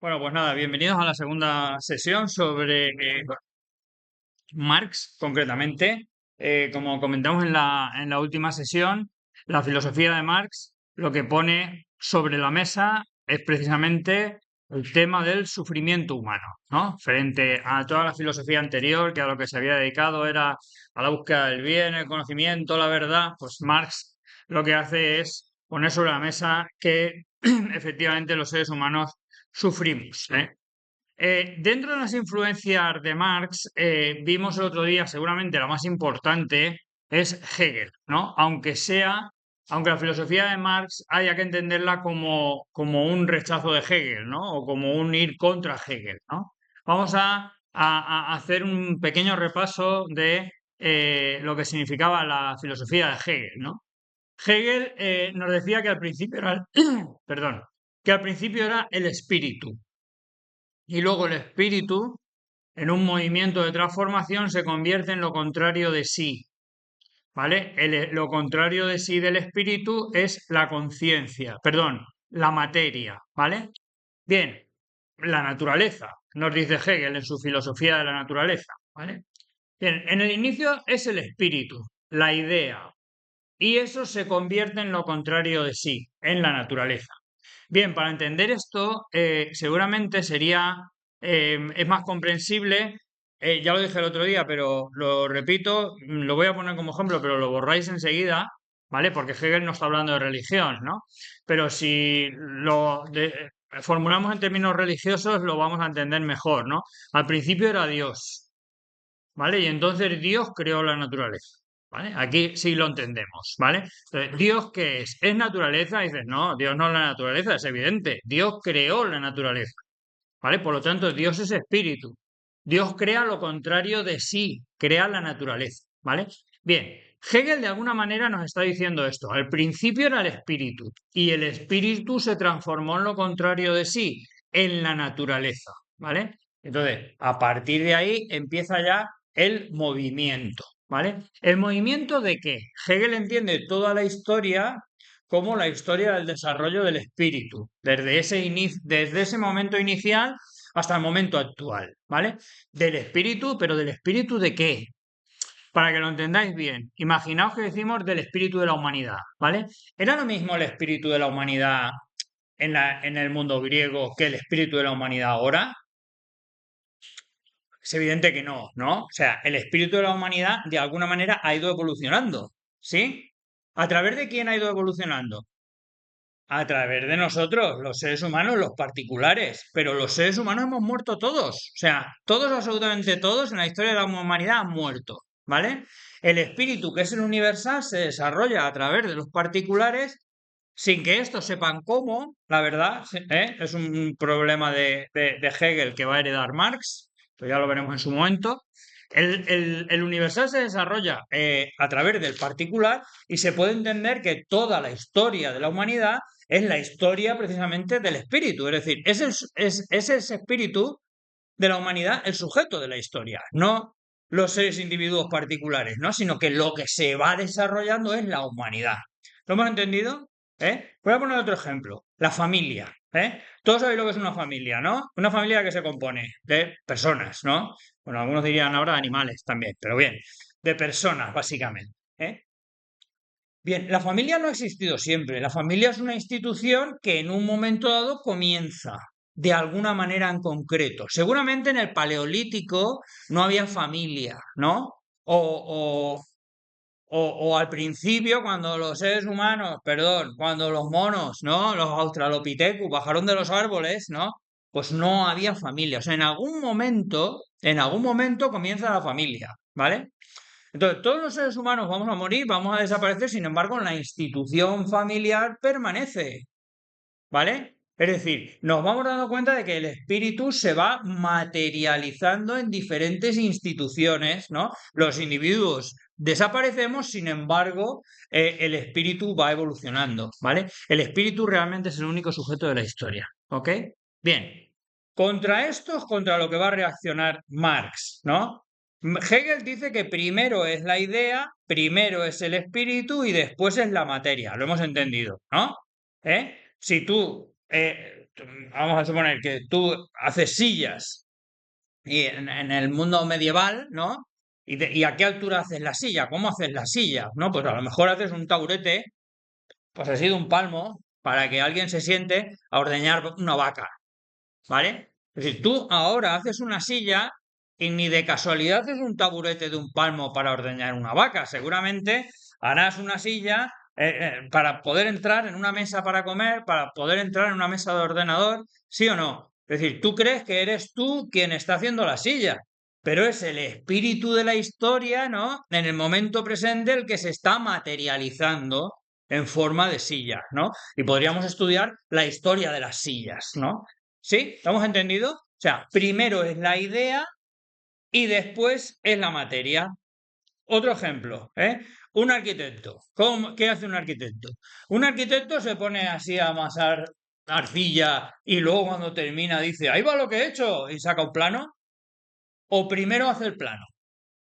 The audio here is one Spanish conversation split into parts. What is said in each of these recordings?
Bueno, pues nada, bienvenidos a la segunda sesión sobre Marx, concretamente. Como comentamos en la última sesión, la filosofía de Marx lo que pone sobre la mesa es precisamente el tema del sufrimiento humano, ¿no? Frente a toda la filosofía anterior, que a lo que se había dedicado era a la búsqueda del bien, el conocimiento, la verdad, pues Marx lo que hace es poner sobre la mesa que efectivamente los seres humanos sufrimos, ¿eh? Dentro de las influencias de Marx, vimos el otro día, seguramente la más importante es Hegel, ¿no? Aunque la filosofía de Marx haya que entenderla como un rechazo de Hegel, ¿no? O como un ir contra Hegel, ¿no? Vamos a hacer un pequeño repaso de lo que significaba la filosofía de Hegel, ¿no? Hegel nos decía que al principio era, perdón, que al principio era el espíritu, y luego el espíritu, en un movimiento de transformación, se convierte en lo contrario de sí, ¿vale? Lo contrario de sí del espíritu es la conciencia, perdón, la materia, ¿vale? Bien, la naturaleza, nos dice Hegel en su filosofía de la naturaleza, ¿vale? Bien, en el inicio es el espíritu, la idea, y eso se convierte en lo contrario de sí, en la naturaleza. Bien, para entender esto, seguramente es más comprensible, ya lo dije el otro día, pero lo repito, lo voy a poner como ejemplo, pero lo borráis enseguida, ¿vale? Porque Hegel no está hablando de religión, ¿no? Pero si formulamos en términos religiosos, lo vamos a entender mejor, ¿no? Al principio era Dios, ¿vale? Y entonces Dios creó la naturaleza, ¿vale? Aquí sí lo entendemos, ¿vale? Entonces, ¿Dios qué es? ¿Es naturaleza? Y dices, no, Dios no es la naturaleza, es evidente. Dios creó la naturaleza, ¿vale? Por lo tanto, Dios es espíritu. Dios crea lo contrario de sí, crea la naturaleza, ¿vale? Bien, Hegel de alguna manera nos está diciendo esto. Al principio era el espíritu y el espíritu se transformó en lo contrario de sí, en la naturaleza, ¿vale? Entonces, a partir de ahí empieza ya el movimiento, ¿vale? ¿El movimiento de qué? Hegel entiende toda la historia como la historia del desarrollo del espíritu, desde ese momento inicial hasta el momento actual, ¿vale? Del espíritu, pero ¿del espíritu de qué? Para que lo entendáis bien, imaginaos que decimos del espíritu de la humanidad, ¿vale? ¿Era lo mismo el espíritu de la humanidad en el mundo griego que el espíritu de la humanidad ahora? Es evidente que no, ¿no? O sea, el espíritu de la humanidad de alguna manera ha ido evolucionando, ¿sí? ¿A través de quién ha ido evolucionando? A través de nosotros, los seres humanos, los particulares. Pero los seres humanos hemos muerto todos. O sea, todos, absolutamente todos en la historia de la humanidad han muerto, ¿vale? El espíritu, que es el universal, se desarrolla a través de los particulares sin que estos sepan cómo, la verdad, ¿eh? Es un problema de Hegel que va a heredar Marx, pero ya lo veremos en su momento. El universal se desarrolla a través del particular y se puede entender que toda la historia de la humanidad es la historia precisamente del espíritu, es decir, es ese espíritu de la humanidad el sujeto de la historia, no los seres individuos particulares, ¿no? Sino que lo que se va desarrollando es la humanidad. ¿Lo hemos entendido? ¿Eh? Voy a poner otro ejemplo. La familia. ¿Eh? Todos sabéis lo que es una familia, ¿no? Una familia que se compone de personas, ¿no? Bueno, algunos dirían ahora animales también, pero bien, de personas, básicamente. ¿Eh? Bien, la familia no ha existido siempre. La familia es una institución que en un momento dado comienza de alguna manera en concreto. Seguramente en el Paleolítico no había familia, ¿no? O, o al principio, cuando los seres humanos, perdón, cuando los monos, ¿no? Los Australopithecus bajaron de los árboles, ¿no? Pues no había familia. O sea, en algún momento comienza la familia, ¿vale? Entonces, todos los seres humanos vamos a morir, vamos a desaparecer, sin embargo, la institución familiar permanece, ¿vale? Es decir, nos vamos dando cuenta de que el espíritu se va materializando en diferentes instituciones, ¿no? Los individuos desaparecemos, sin embargo, el espíritu va evolucionando, ¿vale? El espíritu realmente es el único sujeto de la historia, ¿ok? Bien, contra esto es contra lo que va a reaccionar Marx, ¿no? Hegel dice que primero es la idea, primero es el espíritu y después es la materia. Lo hemos entendido, ¿no? ¿Eh? Si tú vamos a suponer que tú haces sillas y en el mundo medieval, ¿no? ¿Y a qué altura haces la silla? ¿Cómo haces la silla? ¿No? Pues a lo mejor haces un taburete, pues así de un palmo, para que alguien se siente a ordeñar una vaca, ¿vale? Es decir, tú ahora haces una silla y ni de casualidad haces un taburete de un palmo para ordeñar una vaca. Seguramente harás una silla para poder entrar en una mesa para comer, para poder entrar en una mesa de ordenador, ¿sí o no? Es decir, tú crees que eres tú quien está haciendo la silla, pero es el espíritu de la historia, ¿no? En el momento presente el que se está materializando en forma de silla, ¿no? Y podríamos estudiar la historia de las sillas, ¿no? ¿Sí? ¿Lo hemos entendido? O sea, primero es la idea y después es la materia. Otro ejemplo, ¿eh? Un arquitecto. ¿Qué hace un arquitecto? Un arquitecto se pone así a amasar arcilla y luego cuando termina dice, ahí va lo que he hecho y saca un plano. O primero hace el plano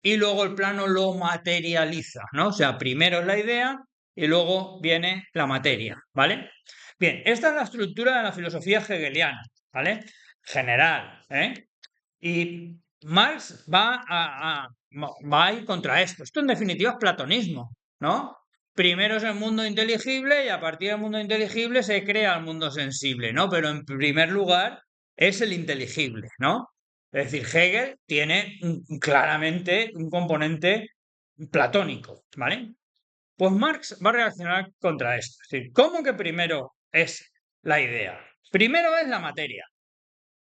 y luego el plano lo materializa, ¿no? O sea, primero es la idea y luego viene la materia, ¿vale? Bien, esta es la estructura de la filosofía hegeliana, ¿vale? General, ¿eh? Y Marx va a ir contra esto. Esto en definitiva es platonismo, ¿no? Primero es el mundo inteligible y a partir del mundo inteligible se crea el mundo sensible, ¿no? Pero en primer lugar es el inteligible, ¿no? Es decir, Hegel tiene claramente un componente platónico, ¿vale? Pues Marx va a reaccionar contra esto. Es decir, ¿cómo que primero es la idea? Primero es la materia.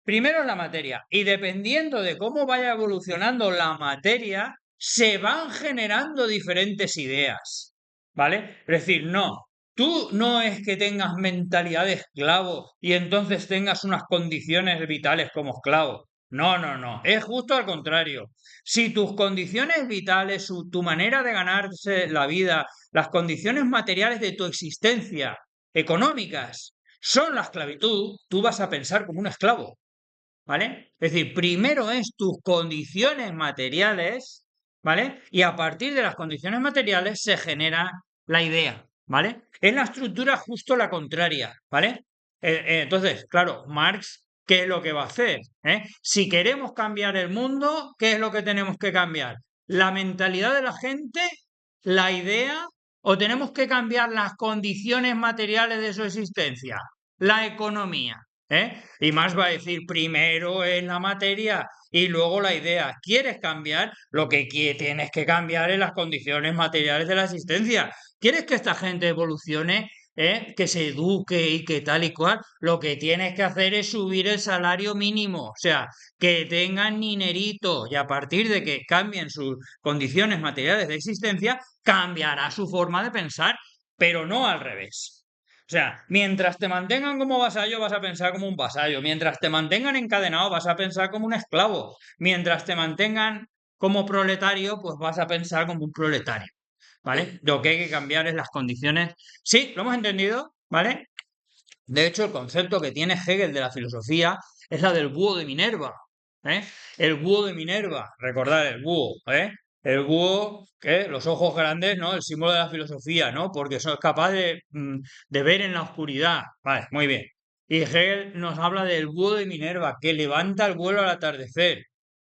Primero es la materia. Y dependiendo de cómo vaya evolucionando la materia, se van generando diferentes ideas. ¿Vale? Es decir, no. Tú no es que tengas mentalidad de esclavo y entonces tengas unas condiciones vitales como esclavo. No, no, no. Es justo al contrario. Si tus condiciones vitales, tu manera de ganarse la vida, las condiciones materiales de tu existencia económicas son la esclavitud, tú vas a pensar como un esclavo. ¿Vale? Es decir, primero es tus condiciones materiales, ¿vale? Y a partir de las condiciones materiales se genera la idea, ¿vale? Es la estructura justo la contraria, ¿vale? Entonces, claro, Marx, ¿qué es lo que va a hacer? Si queremos cambiar el mundo, ¿qué es lo que tenemos que cambiar? ¿La mentalidad de la gente, la idea, o tenemos que cambiar las condiciones materiales de su existencia? La economía. Y más va a decir, primero es la materia y luego la idea. ¿Quieres cambiar? Lo que tienes que cambiar es las condiciones materiales de la existencia. ¿Quieres que esta gente evolucione? Que se eduque y que tal y cual. Lo que tienes que hacer es subir el salario mínimo. O sea, que tengan dinerito y a partir de que cambien sus condiciones materiales de existencia, cambiará su forma de pensar, pero no al revés. O sea, mientras te mantengan como vasallo, vas a pensar como un vasallo. Mientras te mantengan encadenado, vas a pensar como un esclavo. Mientras te mantengan como proletario, pues vas a pensar como un proletario. ¿Vale? Lo que hay que cambiar es las condiciones. Sí, lo hemos entendido, ¿vale? De hecho, el concepto que tiene Hegel de la filosofía es la del búho de Minerva. ¿eh? El búho de Minerva, recordad el búho, ¿eh? El búho, que los ojos grandes, ¿no? El símbolo de la filosofía, ¿no? Porque es capaz de ver en la oscuridad. Vale, muy bien. Y Hegel nos habla del búho de Minerva, que levanta el vuelo al atardecer.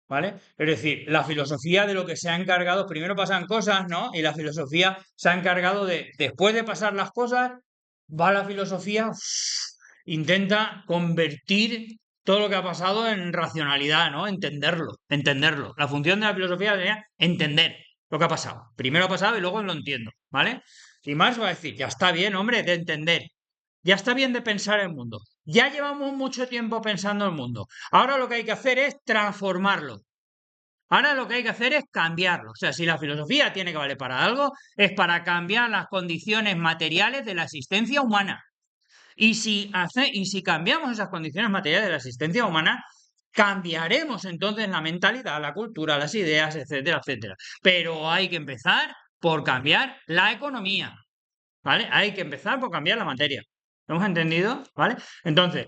¿Vale? Es decir, la filosofía de lo que se ha encargado, primero pasan cosas, ¿no? Y la filosofía se ha encargado de, después de pasar las cosas, va la filosofía, intenta convertir todo lo que ha pasado en racionalidad, ¿no? Entenderlo, entenderlo. La función de la filosofía sería entender lo que ha pasado. Primero ha pasado y luego lo entiendo, ¿vale? Y Marx va a decir, ya está bien, hombre, de entender. Ya está bien de pensar el mundo. Ya llevamos mucho tiempo pensando el mundo. Ahora lo que hay que hacer es transformarlo. Ahora lo que hay que hacer es cambiarlo. O sea, si la filosofía tiene que valer para algo, es para cambiar las condiciones materiales de la existencia humana. Y si cambiamos esas condiciones materiales de la existencia humana, cambiaremos entonces la mentalidad, la cultura, las ideas, etcétera, etcétera. Pero hay que empezar por cambiar la economía, ¿vale? Hay que empezar por cambiar la materia. ¿Lo hemos entendido? ¿Vale? Entonces,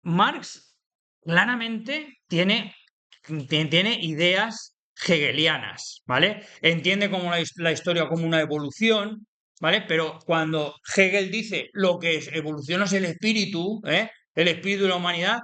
Marx claramente tiene ideas hegelianas, ¿vale? Entiende como la historia como una evolución, ¿vale? Pero cuando Hegel dice lo que es evolución es el espíritu, el espíritu de la humanidad,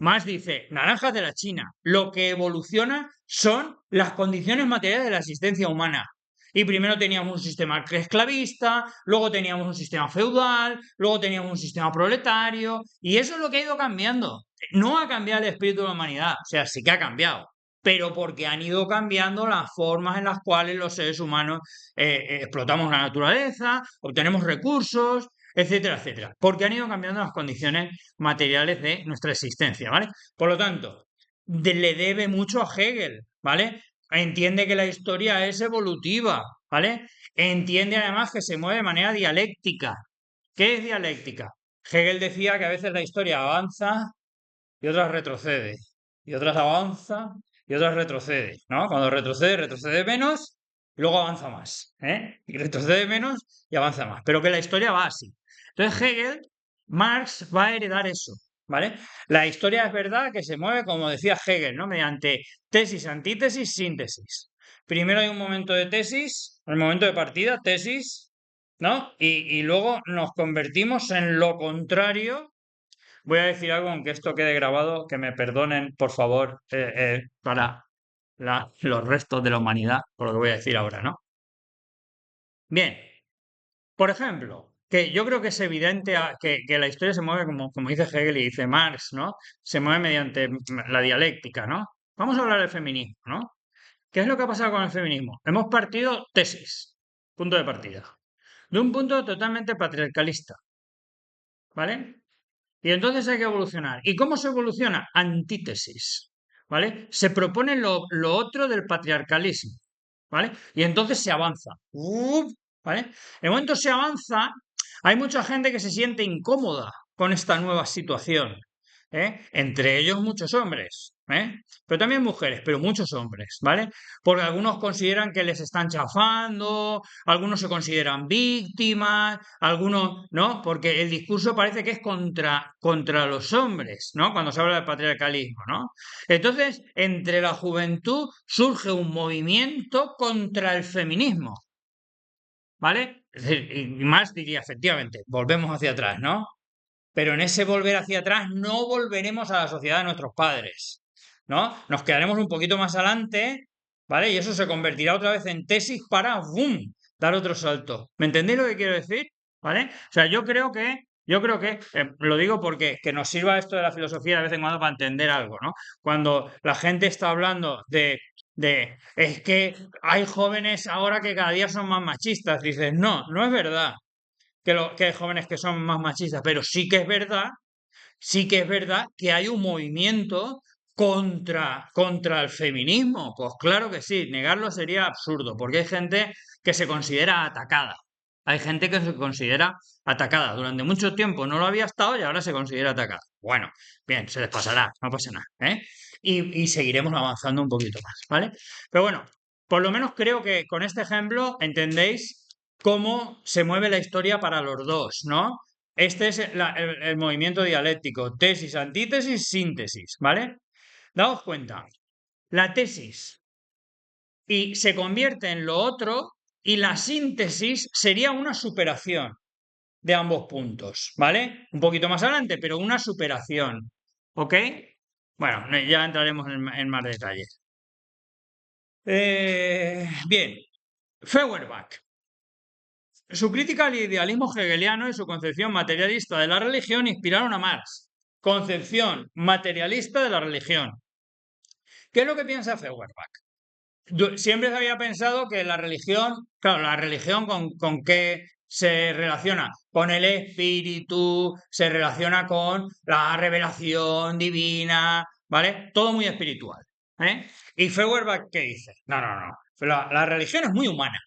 Marx dice, naranjas de la China, lo que evoluciona son las condiciones materiales de la existencia humana. Y primero teníamos un sistema esclavista, luego teníamos un sistema feudal, luego teníamos un sistema proletario, y eso es lo que ha ido cambiando. No ha cambiado el espíritu de la humanidad, o sea, sí que ha cambiado, pero porque han ido cambiando las formas en las cuales los seres humanos explotamos la naturaleza, obtenemos recursos, etcétera, etcétera, porque han ido cambiando las condiciones materiales de nuestra existencia, ¿vale? Por lo tanto, le debe mucho a Hegel, ¿vale? Entiende que la historia es evolutiva, ¿vale? Entiende además que se mueve de manera dialéctica. ¿Qué es dialéctica? Hegel decía que a veces la historia avanza y otras retrocede, y otras avanza y otras retrocede, ¿no? Cuando retrocede, retrocede menos, y luego avanza más, ¿eh? Y retrocede menos y avanza más, pero que la historia va así. Entonces Hegel, Marx va a heredar eso, ¿vale? La historia es verdad que se mueve, como decía Hegel, ¿no? Mediante tesis, antítesis, síntesis. Primero hay un momento de tesis, el momento de partida, tesis, ¿no? Y luego nos convertimos en lo contrario. Voy a decir algo, aunque esto quede grabado, que me perdonen, por favor, para los restos de la humanidad, por lo que voy a decir ahora, ¿no? Bien, por ejemplo, que yo creo que es evidente que la historia se mueve, como dice Hegel y dice Marx, ¿no? Se mueve mediante la dialéctica, ¿no? Vamos a hablar del feminismo, ¿no? ¿Qué es lo que ha pasado con el feminismo? Hemos partido tesis, punto de partida, de un punto totalmente patriarcalista, ¿vale? Y entonces hay que evolucionar. ¿Y cómo se evoluciona? Antítesis, ¿vale? Se propone lo otro del patriarcalismo, ¿vale? Y entonces se avanza, ¿vale? En el momento se avanza, hay mucha gente que se siente incómoda con esta nueva situación, ¿eh? Entre ellos muchos hombres, ¿eh? Pero también mujeres, pero muchos hombres, ¿vale? Porque algunos consideran que les están chafando, algunos se consideran víctimas, algunos, ¿no? Porque el discurso parece que es contra los hombres, ¿no? Cuando se habla del patriarcalismo, ¿no? Entonces, entre la juventud surge un movimiento contra el feminismo, ¿vale? Es decir, y más diría, efectivamente, volvemos hacia atrás, ¿no? Pero en ese volver hacia atrás no volveremos a la sociedad de nuestros padres, ¿no? Nos quedaremos un poquito más adelante, ¿vale? Y eso se convertirá otra vez en tesis para, ¡boom!, dar otro salto. ¿Me entendéis lo que quiero decir? ¿Vale? O sea, yo creo que lo digo porque que nos sirva esto de la filosofía de vez en cuando para entender algo, ¿no? Cuando la gente está hablando es que hay jóvenes ahora que cada día son más machistas, dices, no, no es verdad que hay jóvenes que son más machistas, pero sí que es verdad que hay un movimiento contra el feminismo. Pues claro que sí, negarlo sería absurdo, porque hay gente que se considera atacada. Hay gente que se considera atacada. Durante mucho tiempo no lo había estado y ahora se considera atacada. Bueno, bien, se les pasará, no pasa nada, ¿eh? Y seguiremos avanzando un poquito más, ¿vale? Pero bueno, por lo menos creo que con este ejemplo entendéis cómo se mueve la historia para los dos, ¿no? Este es el movimiento dialéctico, tesis, antítesis, síntesis, ¿vale? Daos cuenta, la tesis y se convierte en lo otro y la síntesis sería una superación de ambos puntos, ¿vale? Un poquito más adelante, pero una superación, ¿ok? Bueno, ya entraremos en más detalles. Bien, Feuerbach. Su crítica al idealismo hegeliano y su concepción materialista de la religión inspiraron a Marx. Concepción materialista de la religión. ¿Qué es lo que piensa Feuerbach? Siempre se había pensado que la religión, claro, la religión con qué se relaciona, con el espíritu, se relaciona con la revelación divina, ¿vale? Todo muy espiritual, ¿eh? Y Feuerbach, ¿qué dice? No, no, no. La religión es muy humana.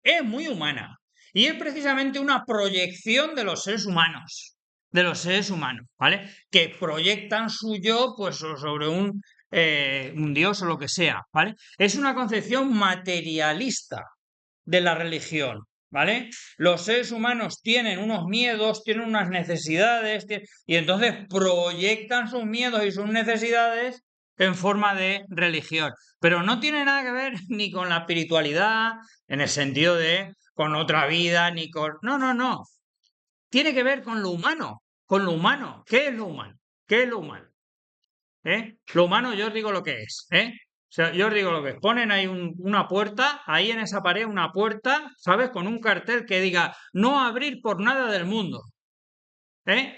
Es muy humana. Y es precisamente una proyección de los seres humanos. De los seres humanos, ¿vale? Que proyectan su yo, pues, sobre un dios o lo que sea, ¿vale? Es una concepción materialista de la religión, ¿vale? Los seres humanos tienen unos miedos, tienen unas necesidades, y entonces proyectan sus miedos y sus necesidades en forma de religión. Pero no tiene nada que ver ni con la espiritualidad, en el sentido de con otra vida, ni con... No, no, no. Tiene que ver con lo humano. con lo humano. ¿Qué es lo humano? ¿Qué es lo humano? Lo humano yo os digo lo que es, O sea, yo os digo lo que es. Ponen ahí una puerta, ahí en esa pared una puerta, ¿sabes? Con un cartel que diga no abrir por nada del mundo.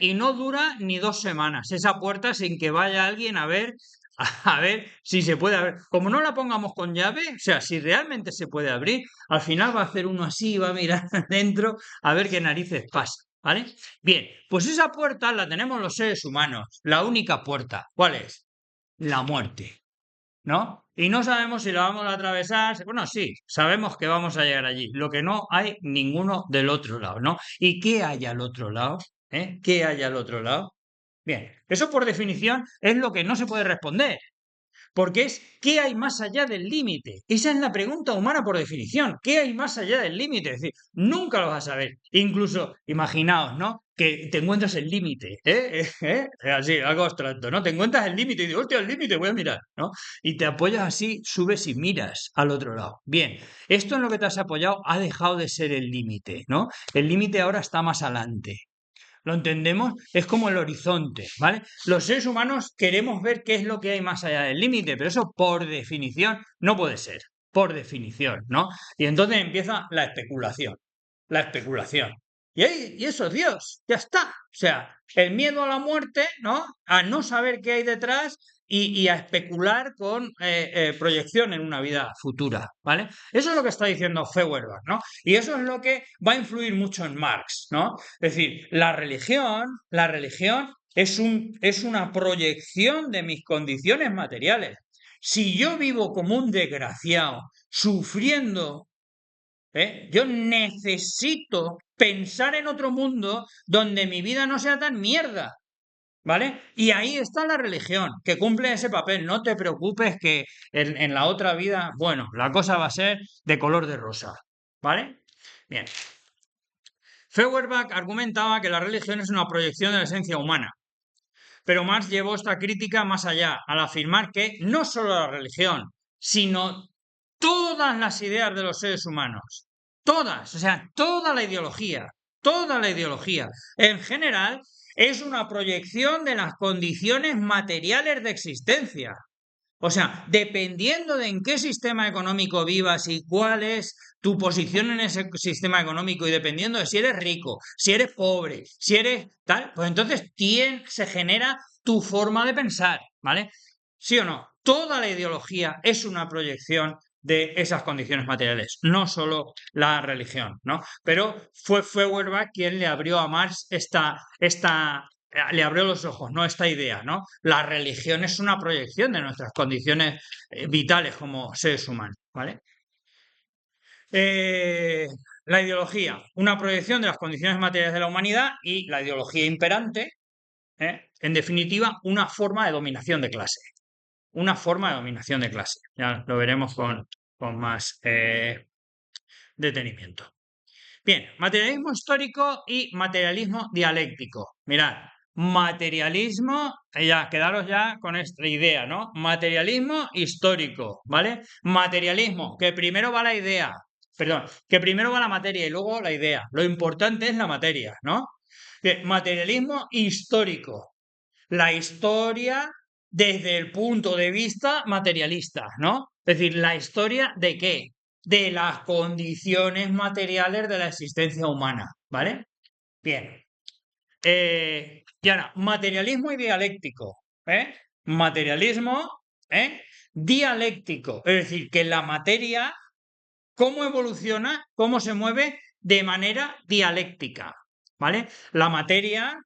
Y no dura ni 2 semanas esa puerta sin que vaya alguien a ver, a ver si se puede abrir. Como no la pongamos con llave, o sea, si realmente se puede abrir, al final va a hacer uno así, va a mirar dentro a ver qué narices pasa, ¿vale? Bien, pues esa puerta la tenemos los seres humanos, la única puerta. ¿Cuál es? La muerte, ¿no? Y no sabemos si la vamos a atravesar. Bueno, sí, sabemos que vamos a llegar allí. Lo que no hay ninguno del otro lado, ¿no? ¿Y qué hay al otro lado? ¿Qué hay al otro lado? Bien, eso por definición es lo que no se puede responder. Porque es ¿qué hay más allá del límite? Esa es la pregunta humana por definición. ¿Qué hay más allá del límite? Es decir, nunca lo vas a saber. Incluso, imaginaos, ¿no? Que te encuentras el límite, Así, algo abstracto, ¿no? Te encuentras el límite y dices, hostia, el límite, voy a mirar, ¿no? Y te apoyas así, subes y miras al otro lado. Bien, esto en lo que te has apoyado ha dejado de ser el límite, ¿no? El límite ahora está más adelante. ¿Lo entendemos? Es como el horizonte, ¿vale? Los seres humanos queremos ver qué es lo que hay más allá del límite, pero eso por definición no puede ser, por definición, ¿no? Y entonces empieza la especulación, la especulación. Y eso es Dios, ya está. O sea, el miedo a la muerte, ¿no? A no saber qué hay detrás y a especular con proyección en una vida futura, ¿vale? Eso es lo que está diciendo Feuerbach, ¿no? Y eso es lo que va a influir mucho en Marx, ¿no? Es decir, la religión es una proyección de mis condiciones materiales. Si yo vivo como un desgraciado, sufriendo, yo necesito pensar en otro mundo donde mi vida no sea tan mierda, ¿vale? Y ahí está la religión, que cumple ese papel. No te preocupes que en la otra vida, bueno, la cosa va a ser de color de rosa, ¿vale? Bien. Feuerbach argumentaba que la religión es una proyección de la esencia humana, pero Marx llevó esta crítica más allá, al afirmar que no solo la religión, sino todas las ideas de los seres humanos, todas, o sea, toda la ideología, en general, es una proyección de las condiciones materiales de existencia. O sea, dependiendo de en qué sistema económico vivas y cuál es tu posición en ese sistema económico y dependiendo de si eres rico, si eres pobre, si eres tal, pues entonces se genera tu forma de pensar, ¿vale? ¿Sí o no? Toda la ideología es una proyección de esas condiciones materiales, no solo la religión, ¿no? Pero fue Feuerbach quien le abrió a Marx le abrió los ojos, ¿no? Esta idea, ¿no? La religión es una proyección de nuestras condiciones vitales como seres humanos, ¿vale? La ideología, una proyección de las condiciones materiales de la humanidad y la ideología imperante, en definitiva, una forma de dominación de clase. Una forma de dominación de clase. Ya lo veremos con más detenimiento. Bien, materialismo histórico y materialismo dialéctico. Mirad, materialismo, ya, quedaros ya con esta idea, ¿no? Materialismo histórico, ¿vale? Materialismo, que primero va la idea, perdón, que primero va la materia y luego la idea. Lo importante es la materia, ¿no? Bien, materialismo histórico. La historia desde el punto de vista materialista, ¿no? Es decir, ¿la historia de qué? De las condiciones materiales de la existencia humana, ¿vale? Bien. Y ahora, materialismo y dialéctico, Materialismo, dialéctico, es decir, que la materia, ¿cómo evoluciona? ¿Cómo se mueve? De manera dialéctica, ¿vale? La materia,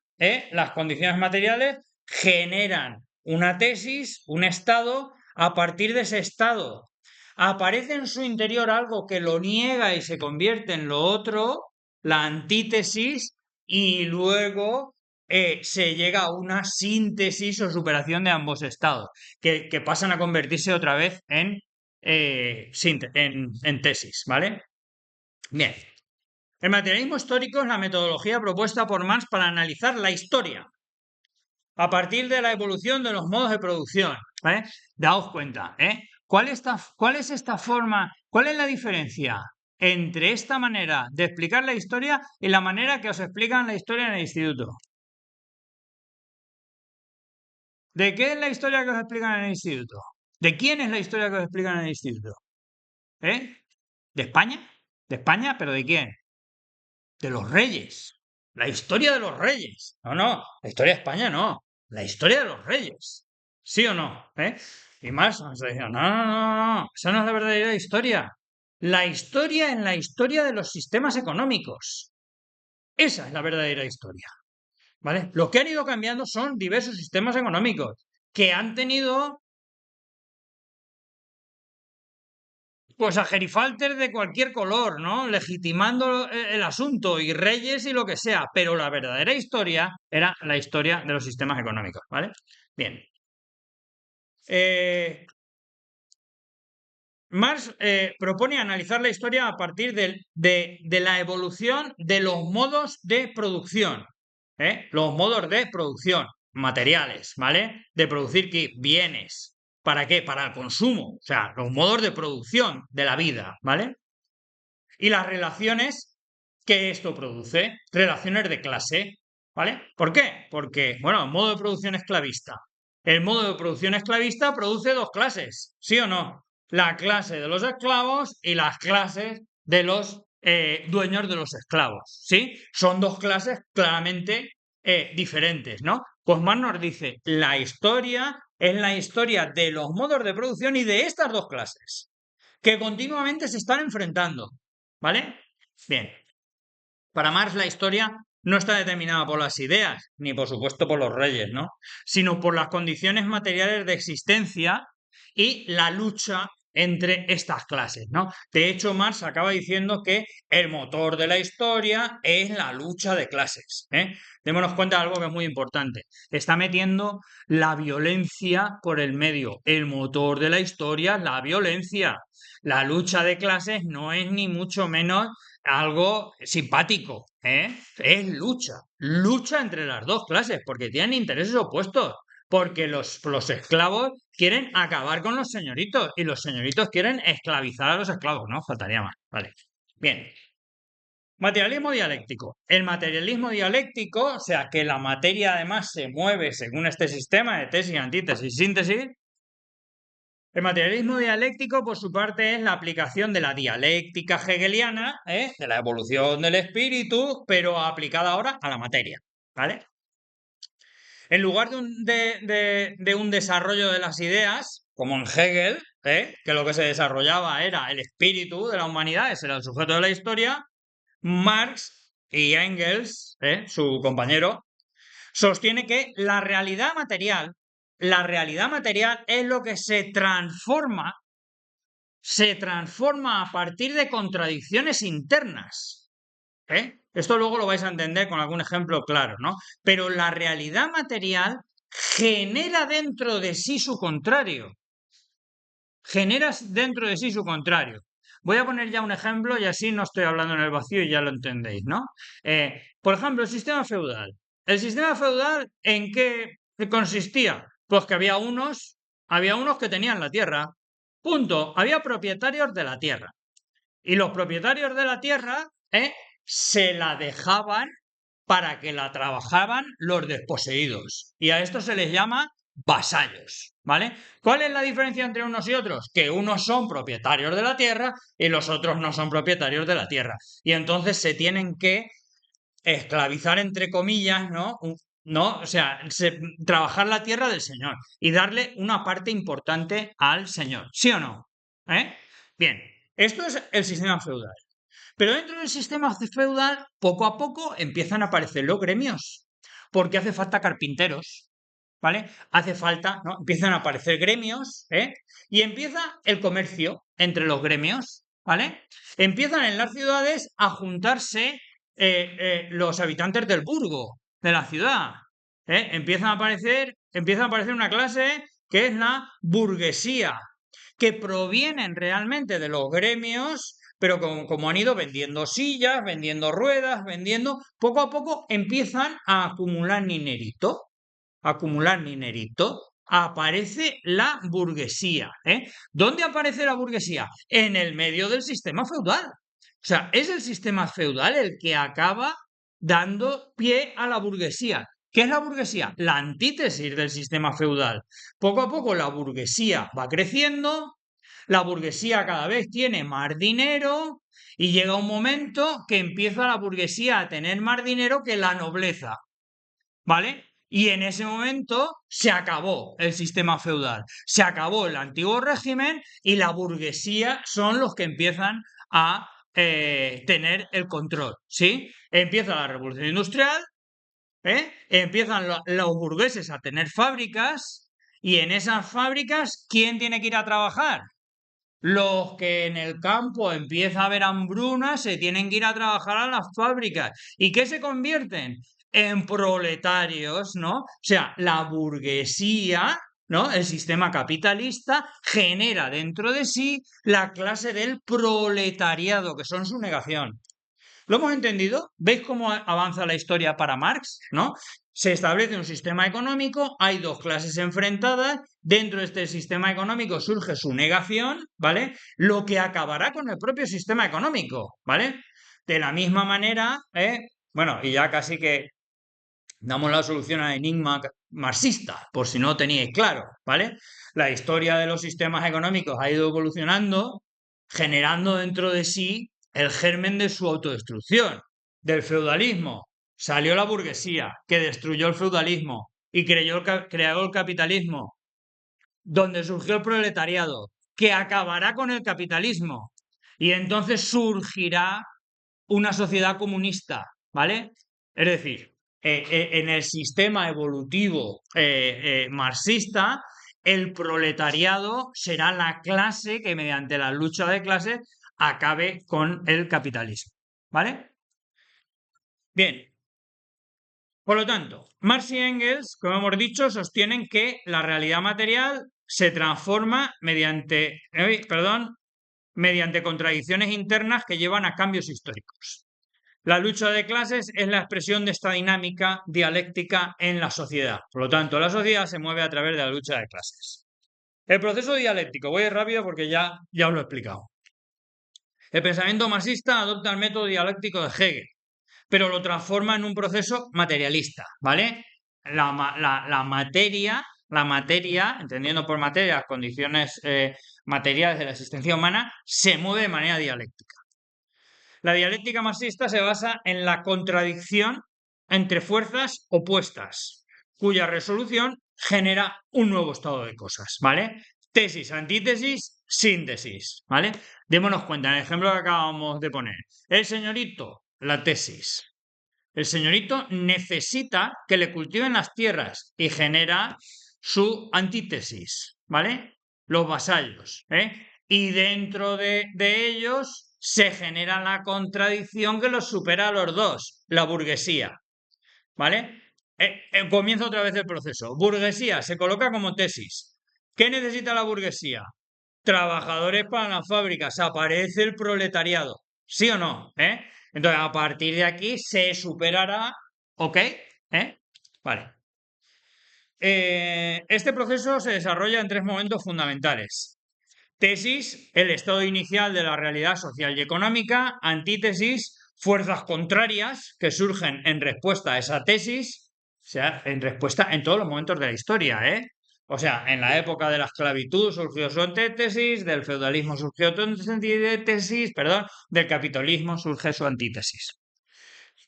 las condiciones materiales generan una tesis, un estado, a partir de ese estado aparece en su interior algo que lo niega y se convierte en lo otro, la antítesis, y luego se llega a una síntesis o superación de ambos estados, que pasan a convertirse otra vez en tesis, ¿vale? Bien. El materialismo histórico es la metodología propuesta por Marx para analizar la historia a partir de la evolución de los modos de producción. ¿Vale? Daos cuenta, ¿Cuál es esta forma? ¿Cuál es la diferencia entre esta manera de explicar la historia y la manera que os explican la historia en el instituto? ¿De qué es la historia que os explican en el instituto? ¿De quién es la historia que os explican en el instituto? ¿Eh? ¿De España? ¿De España? ¿Pero de quién? De los reyes. La historia de los reyes. No, no, la historia de España no. La historia de los reyes. ¿Sí o no? ¿Eh? Y más nos decían, no, no, no, no, esa no es la verdadera historia. La historia en la historia de los sistemas económicos. Esa es la verdadera historia. ¿Vale? Lo que han ido cambiando son diversos sistemas económicos que han tenido pues a gerifaltes de cualquier color, ¿no? Legitimando el asunto y reyes y lo que sea, pero la verdadera historia era la historia de los sistemas económicos, ¿vale? Bien. Marx propone analizar la historia a partir de la evolución de los modos de producción, ¿eh? Los modos de producción materiales, ¿vale? De producir bienes. ¿Para qué? Para el consumo, o sea, los modos de producción de la vida, ¿vale? Y las relaciones que esto produce, relaciones de clase, ¿vale? ¿Por qué? Porque, bueno, el modo de producción esclavista. El modo de producción esclavista produce dos clases, ¿sí o no? La clase de los esclavos y las clases de los dueños de los esclavos, ¿sí? Son dos clases claramente diferentes, ¿no? Pues Marx nos dice, la historia es la historia de los modos de producción y de estas dos clases, que continuamente se están enfrentando, ¿vale? Bien, para Marx la historia no está determinada por las ideas, ni por supuesto por los reyes, ¿no? Sino por las condiciones materiales de existencia y la lucha entre estas clases, ¿no? De hecho, Marx acaba diciendo que el motor de la historia es la lucha de clases, ¿eh? Démonos cuenta de algo que es muy importante. Está metiendo la violencia por el medio. El motor de la historia es la violencia. La lucha de clases no es ni mucho menos algo simpático, ¿eh? Es lucha, lucha entre las dos clases, porque tienen intereses opuestos, porque los esclavos quieren acabar con los señoritos y los señoritos quieren esclavizar a los esclavos, ¿no? Faltaría más, vale. Bien. Materialismo dialéctico. El materialismo dialéctico, o sea, que la materia además se mueve según este sistema de tesis, antítesis, síntesis. El materialismo dialéctico, por su parte, es la aplicación de la dialéctica hegeliana, de la evolución del espíritu, pero aplicada ahora a la materia, ¿vale? En lugar de un desarrollo de las ideas, como en Hegel, que lo que se desarrollaba era el espíritu de la humanidad, ese era el sujeto de la historia, Marx y Engels, su compañero, sostiene que la realidad material es lo que se transforma a partir de contradicciones internas. Esto luego lo vais a entender con algún ejemplo claro, ¿no? Pero la realidad material genera dentro de sí su contrario. Genera dentro de sí su contrario. Voy a poner ya un ejemplo y así no estoy hablando en el vacío y ya lo entendéis, ¿no? Por ejemplo, el sistema feudal. ¿El sistema feudal en qué consistía? Pues que había unos que tenían la tierra. Punto. Había propietarios de la tierra. Y los propietarios de la tierra se la dejaban para que la trabajaban los desposeídos. Y a esto se les llama vasallos, ¿vale? ¿Cuál es la diferencia entre unos y otros? Que unos son propietarios de la tierra y los otros no son propietarios de la tierra. Y entonces se tienen que esclavizar, entre comillas, ¿no? ¿No? O sea, trabajar la tierra del Señor y darle una parte importante al Señor. ¿Sí o no? Bien, esto es el sistema feudal. Pero dentro del sistema feudal, poco a poco empiezan a aparecer los gremios, porque hace falta carpinteros, ¿vale? Hace falta, ¿no? Empiezan a aparecer gremios, y empieza el comercio entre los gremios, ¿vale? Empiezan en las ciudades a juntarse los habitantes del burgo, de la ciudad, empieza a aparecer una clase que es la burguesía, que provienen realmente de los gremios, pero como han ido vendiendo sillas, vendiendo ruedas, poco a poco empiezan a acumular dinerito, aparece la burguesía. ¿Dónde aparece la burguesía? En el medio del sistema feudal. O sea, es el sistema feudal el que acaba dando pie a la burguesía. ¿Qué es la burguesía? La antítesis del sistema feudal. Poco a poco la burguesía va creciendo, la burguesía cada vez tiene más dinero y llega un momento que empieza la burguesía a tener más dinero que la nobleza, ¿vale? Y en ese momento se acabó el sistema feudal, se acabó el antiguo régimen y la burguesía son los que empiezan a tener el control, ¿sí? Empieza la revolución industrial, empiezan los burgueses a tener fábricas y en esas fábricas, ¿quién tiene que ir a trabajar? Los que en el campo empieza a haber hambruna se tienen que ir a trabajar a las fábricas. ¿Y qué se convierten? En proletarios, ¿no? O sea, la burguesía, ¿no? El sistema capitalista genera dentro de sí la clase del proletariado, que son su negación. ¿Lo hemos entendido? ¿Veis cómo avanza la historia para Marx? ¿No? Se establece un sistema económico, hay dos clases enfrentadas, dentro de este sistema económico surge su negación, ¿vale? Lo que acabará con el propio sistema económico, ¿vale? De la misma manera, bueno, y ya casi que damos la solución al enigma marxista, por si no teníais claro, ¿vale? La historia de los sistemas económicos ha ido evolucionando, generando dentro de sí el germen de su autodestrucción. Del feudalismo salió la burguesía, que destruyó el feudalismo y creó el capitalismo, donde surgió el proletariado, que acabará con el capitalismo. Y entonces surgirá una sociedad comunista, ¿vale? Es decir, en el sistema evolutivo marxista, el proletariado será la clase que mediante la lucha de clases acabe con el capitalismo, ¿vale? Bien, por lo tanto, Marx y Engels, como hemos dicho, sostienen que la realidad material se transforma mediante contradicciones internas que llevan a cambios históricos. La lucha de clases es la expresión de esta dinámica dialéctica en la sociedad. Por lo tanto, la sociedad se mueve a través de la lucha de clases. El proceso dialéctico, voy rápido porque ya os lo he explicado. El pensamiento marxista adopta el método dialéctico de Hegel, pero lo transforma en un proceso materialista, ¿vale? La materia, entendiendo por materia las condiciones materiales de la existencia humana, se mueve de manera dialéctica. La dialéctica marxista se basa en la contradicción entre fuerzas opuestas, cuya resolución genera un nuevo estado de cosas, ¿vale? Tesis, antítesis, síntesis, ¿vale? Démonos cuenta, en el ejemplo que acabamos de poner. El señorito, la tesis. El señorito necesita que le cultiven las tierras y genera su antítesis, ¿vale? Los vasallos, Y dentro de ellos se genera la contradicción que los supera a los dos, la burguesía, ¿vale? Comienza otra vez el proceso. Burguesía se coloca como tesis. ¿Qué necesita la burguesía? Trabajadores para las fábricas. Aparece el proletariado. ¿Sí o no? Entonces, a partir de aquí se superará. ¿Ok? Vale. Este proceso se desarrolla en tres momentos fundamentales. Tesis, el estado inicial de la realidad social y económica. Antítesis, fuerzas contrarias que surgen en respuesta a esa tesis. O sea, en respuesta en todos los momentos de la historia, O sea, en la época de la esclavitud surgió su antítesis, del feudalismo surgió su antítesis, del capitalismo surge su antítesis.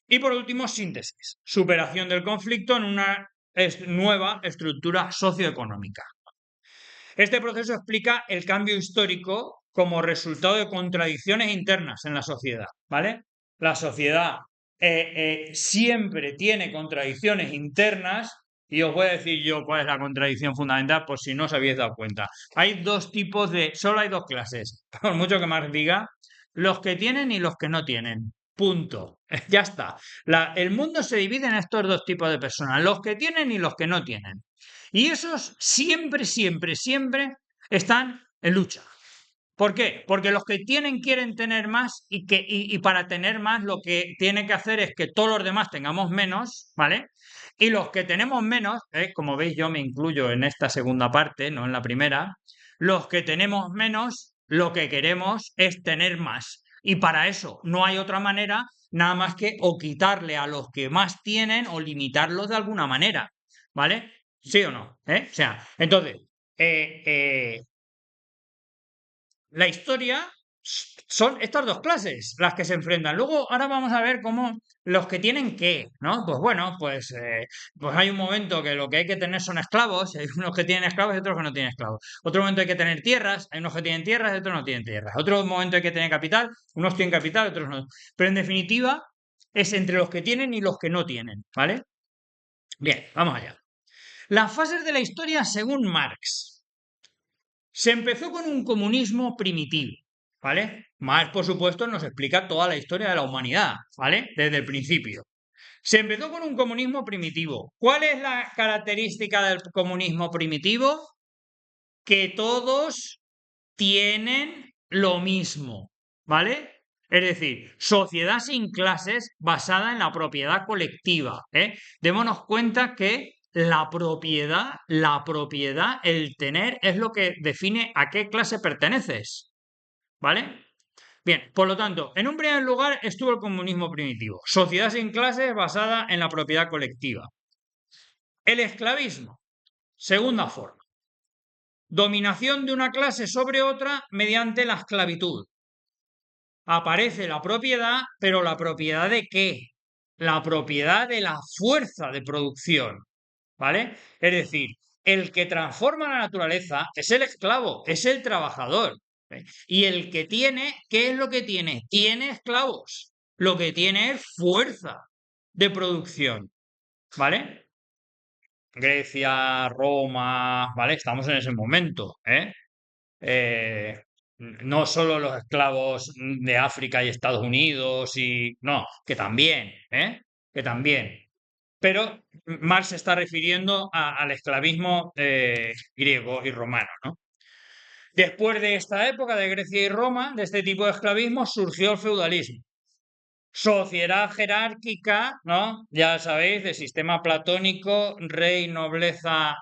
Y por último, síntesis, superación del conflicto en una nueva estructura socioeconómica. Este proceso explica el cambio histórico como resultado de contradicciones internas en la sociedad, ¿vale? La sociedad siempre tiene contradicciones internas y os voy a decir yo cuál es la contradicción fundamental por si no os habéis dado cuenta. Hay dos tipos solo hay dos clases, por mucho que más diga, los que tienen y los que no tienen. Punto. Ya está. El mundo se divide en estos dos tipos de personas, los que tienen y los que no tienen. Y esos siempre, siempre, siempre están en lucha. ¿Por qué? Porque los que tienen quieren tener más y para tener más lo que tienen que hacer es que todos los demás tengamos menos, ¿vale? Y los que tenemos menos, como veis yo me incluyo en esta segunda parte, no en la primera, los que tenemos menos lo que queremos es tener más. Y para eso no hay otra manera nada más que o quitarle a los que más tienen o limitarlos de alguna manera, ¿vale? ¿Sí o no? O sea, entonces, la historia son estas dos clases las que se enfrentan. Luego, ahora vamos a ver cómo los que tienen qué, ¿no? Pues bueno, pues hay un momento que lo que hay que tener son esclavos, y hay unos que tienen esclavos y otros que no tienen esclavos. Otro momento hay que tener tierras, hay unos que tienen tierras y otros no tienen tierras. Otro momento hay que tener capital, unos tienen capital, otros no. Pero en definitiva, es entre los que tienen y los que no tienen, ¿vale? Bien, vamos allá. Las fases de la historia según Marx. Se empezó con un comunismo primitivo, ¿vale? Marx, por supuesto, nos explica toda la historia de la humanidad, ¿vale? Desde el principio. Se empezó con un comunismo primitivo. ¿Cuál es la característica del comunismo primitivo? Que todos tienen lo mismo, ¿vale? Es decir, sociedad sin clases basada en la propiedad colectiva. Démonos cuenta que la propiedad, el tener, es lo que define a qué clase perteneces, ¿vale? Bien, por lo tanto, en un primer lugar estuvo el comunismo primitivo, sociedad sin clases basada en la propiedad colectiva. El esclavismo, segunda forma. Dominación de una clase sobre otra mediante la esclavitud. Aparece la propiedad, pero ¿la propiedad de qué? La propiedad de la fuerza de producción, ¿vale? Es decir, el que transforma la naturaleza es el esclavo, es el trabajador. Y el que tiene, ¿qué es lo que tiene? Tiene esclavos. Lo que tiene es fuerza de producción, ¿vale? Grecia, Roma, ¿vale? Estamos en ese momento, no solo los esclavos de África y Estados Unidos, no, que también, que también. Pero Marx se está refiriendo al esclavismo griego y romano, ¿no? Después de esta época de Grecia y Roma, de este tipo de esclavismo, surgió el feudalismo. Sociedad jerárquica, ¿no? Ya sabéis, de sistema platónico, rey, nobleza,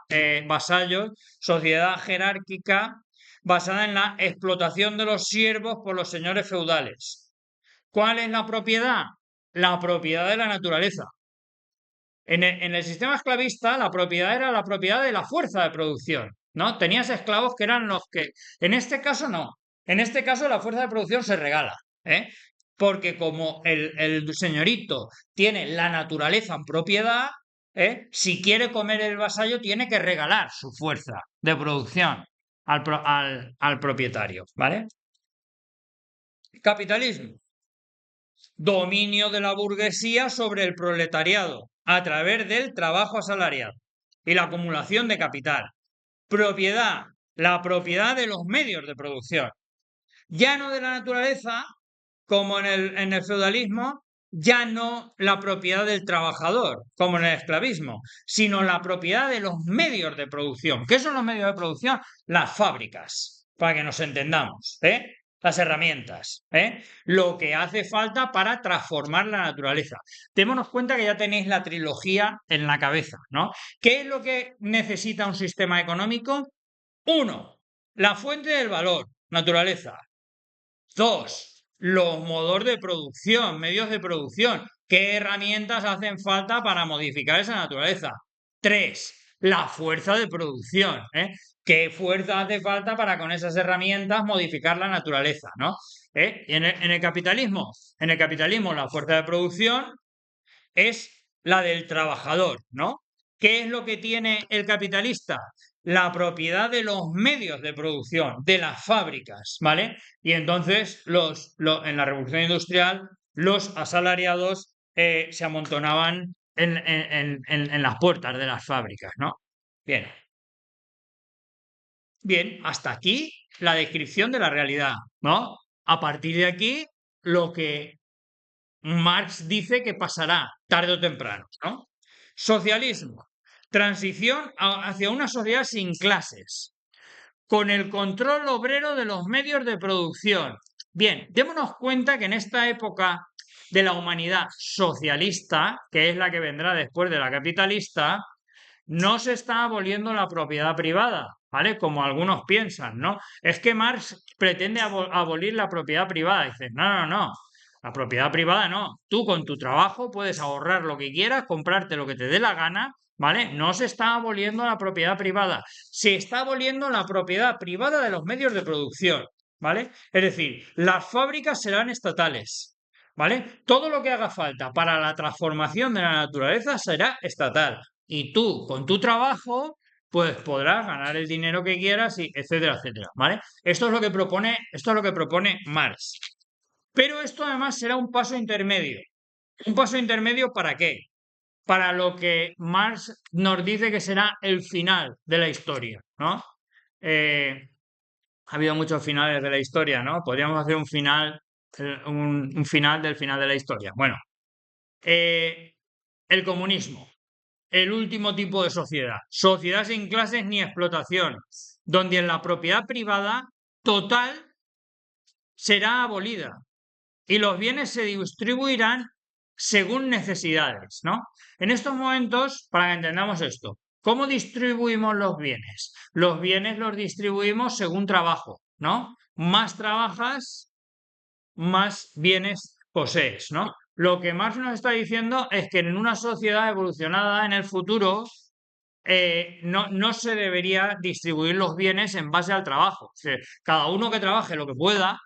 vasallos, sociedad jerárquica basada en la explotación de los siervos por los señores feudales. ¿Cuál es la propiedad? La propiedad de la naturaleza. En el sistema esclavista, la propiedad era la propiedad de la fuerza de producción, ¿no? Tenías esclavos que eran los que... En este caso no. En este caso la fuerza de producción se regala, porque como el señorito tiene la naturaleza en propiedad, si quiere comer el vasallo tiene que regalar su fuerza de producción al propietario, ¿vale? Capitalismo. Dominio de la burguesía sobre el proletariado a través del trabajo asalariado y la acumulación de capital. Propiedad, la propiedad de los medios de producción. Ya no de la naturaleza, como en el feudalismo, ya no la propiedad del trabajador, como en el esclavismo, sino la propiedad de los medios de producción. ¿Qué son los medios de producción? Las fábricas, para que nos entendamos, las herramientas, lo que hace falta para transformar la naturaleza. Démonos cuenta que ya tenéis la trilogía en la cabeza, ¿no? ¿Qué es lo que necesita un sistema económico? 1. La fuente del valor, naturaleza. 2. Los modos de producción, medios de producción. ¿Qué herramientas hacen falta para modificar esa naturaleza? 3. La fuerza de producción. ¿Qué fuerza hace falta para con esas herramientas modificar la naturaleza? ¿No? Y en el capitalismo, la fuerza de producción es la del trabajador, ¿no? ¿Qué es lo que tiene el capitalista? La propiedad de los medios de producción, de las fábricas, ¿vale? Y entonces en la revolución industrial los asalariados se amontonaban en las puertas de las fábricas, ¿no? Bien. Bien, hasta aquí la descripción de la realidad, ¿no? A partir de aquí, lo que Marx dice que pasará tarde o temprano, ¿no? Socialismo, transición hacia una sociedad sin clases, con el control obrero de los medios de producción. Bien, démonos cuenta que en esta época de la humanidad socialista, que es la que vendrá después de la capitalista, no se está aboliendo la propiedad privada, ¿vale? Como algunos piensan, ¿no? Es que Marx pretende abolir la propiedad privada. Dice, no, no, no. La propiedad privada no. Tú con tu trabajo puedes ahorrar lo que quieras, comprarte lo que te dé la gana, ¿vale? No se está aboliendo la propiedad privada. Se está aboliendo la propiedad privada de los medios de producción, ¿vale? Es decir, las fábricas serán estatales, ¿vale? Todo lo que haga falta para la transformación de la naturaleza será estatal. Y tú, con tu trabajo, pues podrás ganar el dinero que quieras y etcétera, etcétera, ¿vale? Esto es lo que propone Marx. Pero esto además será un paso intermedio. ¿Un paso intermedio para qué? Para lo que Marx nos dice que será el final de la historia, ¿no? Ha habido muchos finales de la historia, ¿no? Podríamos hacer un final, un final del final de la historia. Bueno, eh, el comunismo, el último tipo de sociedad. Sociedad sin clases ni explotación, donde en la propiedad privada total será abolida y los bienes se distribuirán según necesidades, ¿no? En estos momentos, para que entendamos esto, ¿cómo distribuimos los bienes? Los bienes los distribuimos según trabajo, ¿no? Más trabajas, más bienes posees, ¿no? Lo que Marx nos está diciendo es que en una sociedad evolucionada en el futuro no se debería distribuir los bienes en base al trabajo. O sea, cada uno que trabaje lo que pueda,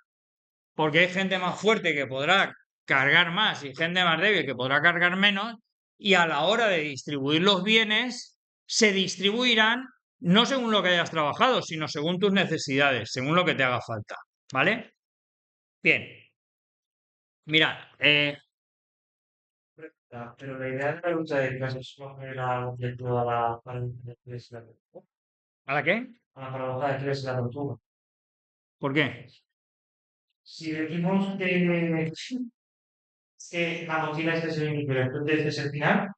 porque hay gente más fuerte que podrá cargar más y gente más débil que podrá cargar menos, y a la hora de distribuir los bienes, se distribuirán no según lo que hayas trabajado, sino según tus necesidades, según lo que te haga falta. ¿Vale? Bien, mirad, Pero la idea de la lucha de clases no era de toda la paradoja de Aquiles y la tortuga. ¿a la qué? A la paradoja de Aquiles y la tortuga. ¿Por qué? Si decimos que la mochila es el inicio, entonces es el final,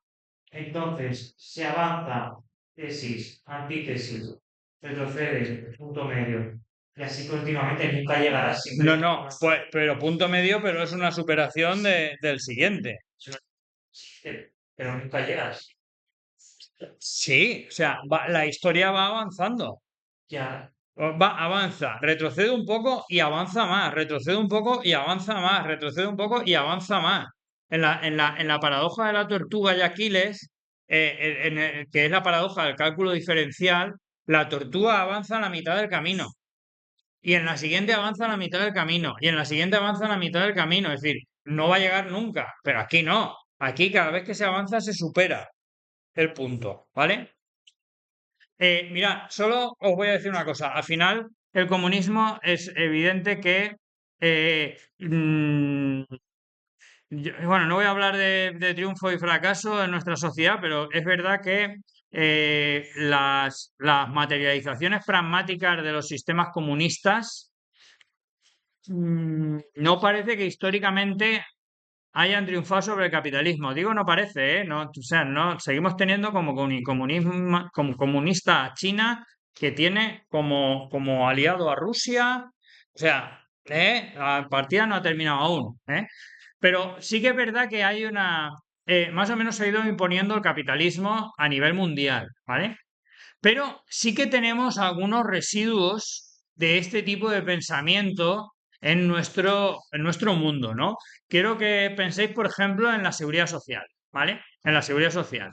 entonces se avanza tesis, antítesis, retrocede, punto medio. Y así continuamente, nunca llegarás No, siempre. no, pues, pero punto medio, pero es una superación del siguiente. Pero nunca llegas. Sí, o sea, la historia va avanzando. Ya, Avanza, retrocede un poco y avanza más, retrocede un poco y avanza más, retrocede un poco y avanza más. En la paradoja de la tortuga y Aquiles, que es la paradoja del cálculo diferencial, la tortuga avanza a la mitad del camino. Y en la siguiente avanza a la mitad del camino. Y en la siguiente avanza a la mitad del camino. Es decir, no va a llegar nunca. Pero aquí no. Aquí cada vez que se avanza se supera el punto. ¿Vale? Mirad, solo os voy a decir una cosa. Al final, el comunismo es evidente que, bueno, no voy a hablar de triunfo y fracaso en nuestra sociedad, pero es verdad que las materializaciones pragmáticas de los sistemas comunistas no parece que históricamente hayan triunfado sobre el capitalismo. Digo, no parece, ¿eh? No, o sea, no, seguimos teniendo como comunista a China, que tiene como aliado a Rusia. O sea, la partida no ha terminado aún, ¿eh? Pero sí que es verdad que hay más o menos se ha ido imponiendo el capitalismo a nivel mundial, ¿vale? Pero sí que tenemos algunos residuos de este tipo de pensamiento en nuestro mundo, ¿no? Quiero que penséis, por ejemplo, en la seguridad social, ¿vale? En la seguridad social.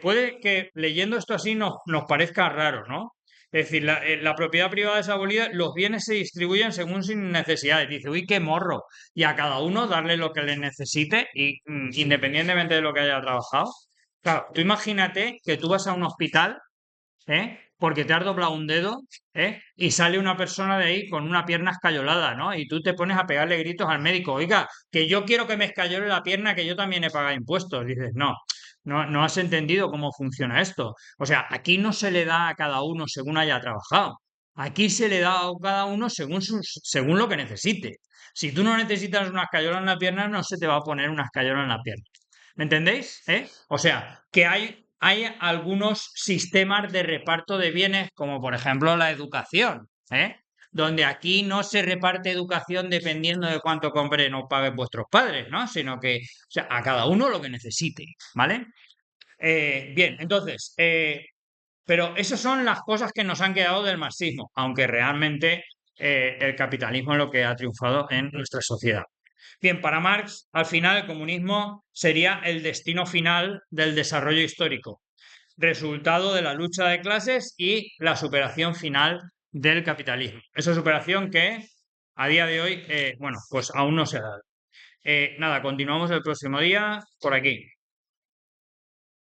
Puede que leyendo esto así nos parezca raro, ¿no? Es decir, la propiedad privada es abolida, los bienes se distribuyen según sus necesidades. Dice, uy, qué morro. Y a cada uno darle lo que le necesite, y independientemente de lo que haya trabajado. Claro, tú imagínate que tú vas a un hospital, porque te has doblado un dedo, y sale una persona de ahí con una pierna escayolada, ¿no? Y tú te pones a pegarle gritos al médico, oiga, que yo quiero que me escayole la pierna, que yo también he pagado impuestos. Dices, no, no has entendido cómo funciona esto. O sea, aquí no se le da a cada uno según haya trabajado. Aquí se le da a cada uno según lo que necesite. Si tú no necesitas una escayola en la pierna, no se te va a poner una escayola en la pierna. ¿Me entendéis? O sea, que hay algunos sistemas de reparto de bienes, como por ejemplo la educación, donde aquí no se reparte educación dependiendo de cuánto compren o paguen vuestros padres, ¿no? Sino que, o sea, a cada uno lo que necesite, ¿vale? Bien, entonces, pero esas son las cosas que nos han quedado del marxismo, aunque realmente el capitalismo es lo que ha triunfado en nuestra sociedad. Bien, para Marx, al final el comunismo sería el destino final del desarrollo histórico, resultado de la lucha de clases y la superación final del capitalismo. Esa superación que a día de hoy, bueno, pues aún no se ha dado. Nada, continuamos el próximo día por aquí.